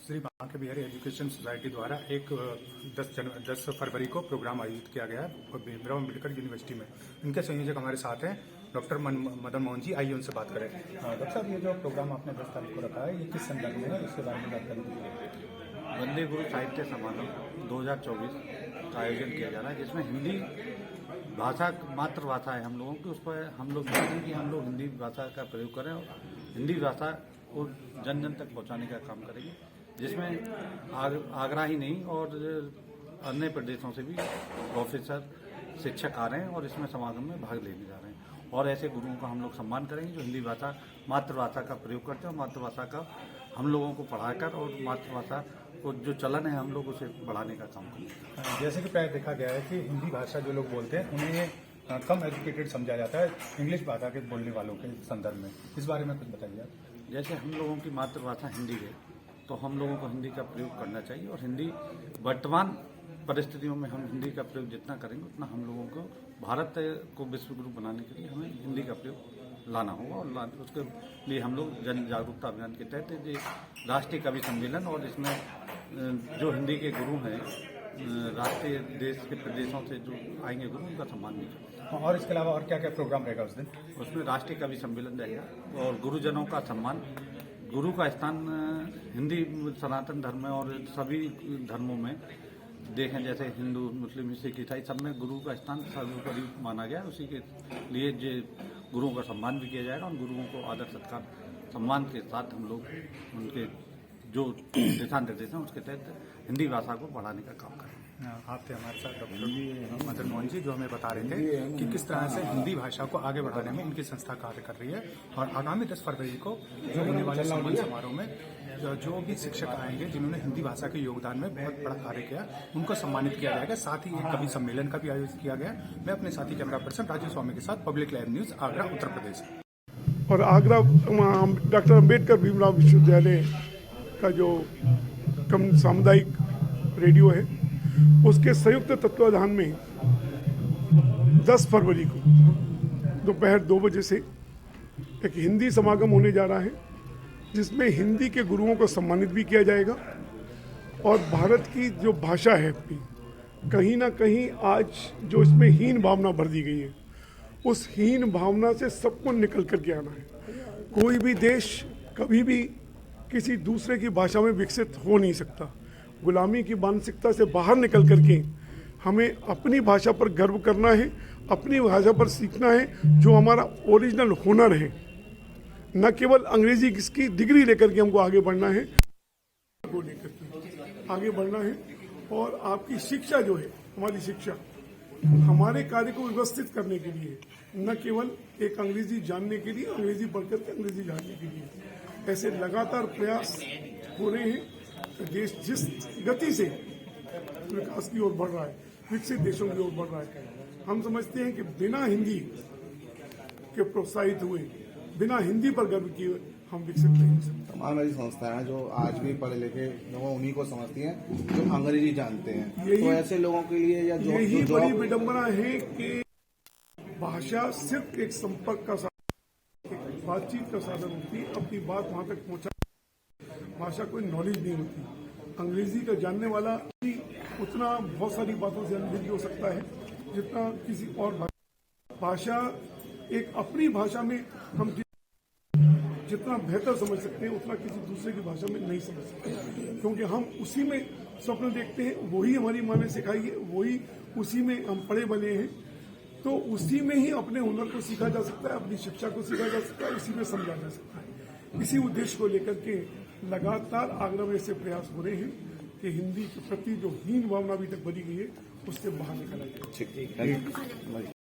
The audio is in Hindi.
श्री बांके बिहारी एजुकेशन सोसाइटी द्वारा एक 10 फरवरी को प्रोग्राम आयोजित किया गया है भीमराव अम्बेडकर यूनिवर्सिटी में। इनके संयोजक हमारे साथ हैं डॉक्टर मदन मोहन जी। आइए उनसे बात करें। डॉक्टर साहब, ये जो प्रोग्राम आपने 10 तारीख को रखा है, ये किस संदर्भ में है, उसके बारे में जानकारी दीजिए। वंदे गुरु साहित्य समारोह 2024 का आयोजन किया जा रहा है, जिसमें हिंदी भाषा मातृभाषा है हम लोगों की। उस पर हम लोग चाहते हैं कि हम लोग हिंदी भाषा का प्रयोग करें और हिंदी भाषा को जन जन तक पहुंचाने का काम करेंगे, जिसमें आगरा ही नहीं और अन्य प्रदेशों से भी प्रोफेसर शिक्षक आ रहे हैं और इसमें समागम में भाग लेने जा रहे हैं। और ऐसे गुरुओं का हम लोग सम्मान करेंगे जो हिंदी भाषा मातृभाषा का प्रयोग करते हैं और मातृभाषा का हम लोगों को पढ़ाकर और मातृभाषा को जो चलन है हम लोग उसे बढ़ाने का काम करेंगे। जैसे कि प्राय देखा गया है कि हिंदी भाषा जो लोग बोलते हैं उन्हें कम एजुकेटेड समझा जाता है इंग्लिश भाषा के बोलने वालों के संदर्भ में, इस बारे में कुछ बताइए आप। जैसे हम लोगों की मातृभाषा हिंदी है तो हम लोगों को हिंदी का प्रयोग करना चाहिए और हिंदी वर्तमान परिस्थितियों में हम हिंदी का प्रयोग जितना करेंगे उतना हम लोगों को भारत को विश्व गुरु बनाने के लिए हमें हिंदी का प्रयोग लाना होगा। और उसके लिए हम लोग जन जागरूकता अभियान के तहत राष्ट्रीय कवि सम्मेलन और इसमें जो हिंदी के गुरु हैं राष्ट्रीय देश के प्रदेशों से जो आएंगे गुरु उनका सम्मान भी करेंगे। और इसके अलावा और क्या क्या प्रोग्राम रहेगा उस दिन? उसमें राष्ट्रीय कवि सम्मेलन रहेगा और गुरुजनों का सम्मान। गुरु का स्थान हिंदी सनातन धर्म में और सभी धर्मों में देखें, जैसे हिंदू मुस्लिम सिख ईसाई सब में गुरु का स्थान सर्वोपरि माना गया। उसी के लिए जो गुरुओं का सम्मान भी किया जाएगा और गुरुओं को आदर सत्कार सम्मान के साथ हम लोग उनके जो दिशा निर्देश हैं उसके तहत हिंदी भाषा को बढ़ाने का काम करेंगे। आप थे हमारे साथ डॉक्टर मदन मोहन जी, जो हमें बता रहे थे कि किस तरह से हिंदी भाषा को आगे बढ़ाने में इनकी संस्था कार्य कर रही है। और आगामी 10 फरवरी को जो होने वाले सम्मान समारोह में जो भी शिक्षक आएंगे जिन्होंने हिंदी भाषा के योगदान में बहुत बड़ा कार्य किया, उनको सम्मानित किया जाएगा। साथ ही एक कवि सम्मेलन का भी आयोजित किया गया। मैं अपने साथी कैमरा पर्सन राजू स्वामी के साथ public live news, Agra, Uttar Pradesh. और आगरा डॉक्टर अम्बेडकर भीमराव विश्वविद्यालय का जो सामुदायिक रेडियो है उसके संयुक्त तत्वाधान में 10 फरवरी को दोपहर 2 बजे से एक हिंदी समागम होने जा रहा है, जिसमें हिंदी के गुरुओं को सम्मानित भी किया जाएगा। और भारत की जो भाषा है अपनी, कहीं ना कहीं आज जो इसमें हीन भावना भर दी गई है, उस हीन भावना से सबको निकल करके आना है। कोई भी देश कभी भी किसी दूसरे की भाषा में विकसित हो नहीं सकता। गुलामी की मानसिकता से बाहर निकल करके हमें अपनी भाषा पर गर्व करना है, अपनी भाषा पर सीखना है, जो हमारा ओरिजिनल हुनर है। न केवल अंग्रेजी की डिग्री लेकर के हमको आगे बढ़ना है, को लेकर के आगे बढ़ना है। और आपकी शिक्षा जो है, हमारी शिक्षा हमारे कार्य को व्यवस्थित करने के लिए, न केवल एक अंग्रेजी जानने के लिए, अंग्रेजी पढ़कर के अंग्रेजी जानने के लिए, ऐसे लगातार प्रयास हो रहे हैं। देश जिस गति से विकास की ओर बढ़ रहा है, विकसित देशों की ओर बढ़ रहा है, हम समझते हैं कि बिना हिंदी के प्रोत्साहित हुए, बिना हिंदी पर गर्व किए हम विकसित नहीं हो सकते। तमाम ऐसी संस्थाएं जो आज भी पढ़े लिखे लोगों उन्हीं को समझती हैं जो अंग्रेजी जानते हैं। तो ऐसे लोगों के लिए या जो यही बड़ी विडंबना है कि भाषा सिर्फ एक संपर्क का साधन, एक बातचीत का साधन होती है। अपनी बात वहां तक पहुंचा, भाषा कोई नॉलेज नहीं होती। अंग्रेजी का जानने वाला भी उतना बहुत सारी बातों से अनुभवी हो सकता है जितना किसी और भाषा। एक अपनी भाषा में हम जितना बेहतर समझ सकते हैं उतना किसी दूसरे की भाषा में नहीं समझ सकते, क्योंकि हम उसी में स्वप्न देखते हैं, वही हमारी माँ ने सिखाई है, वही उसी में हम पढ़े बने हैं। तो उसी में ही अपने हुनर को सीखा जा सकता है, अपनी शिक्षा को सीखा जा सकता है, उसी में समझा जा सकता है। इसी उद्देश्य को लेकर के लगातार आगरा में ऐसे प्रयास हो रहे हैं कि हिंदी के प्रति जो हीन भावना अभी तक बनी गई है उससे बाहर निकला जाए।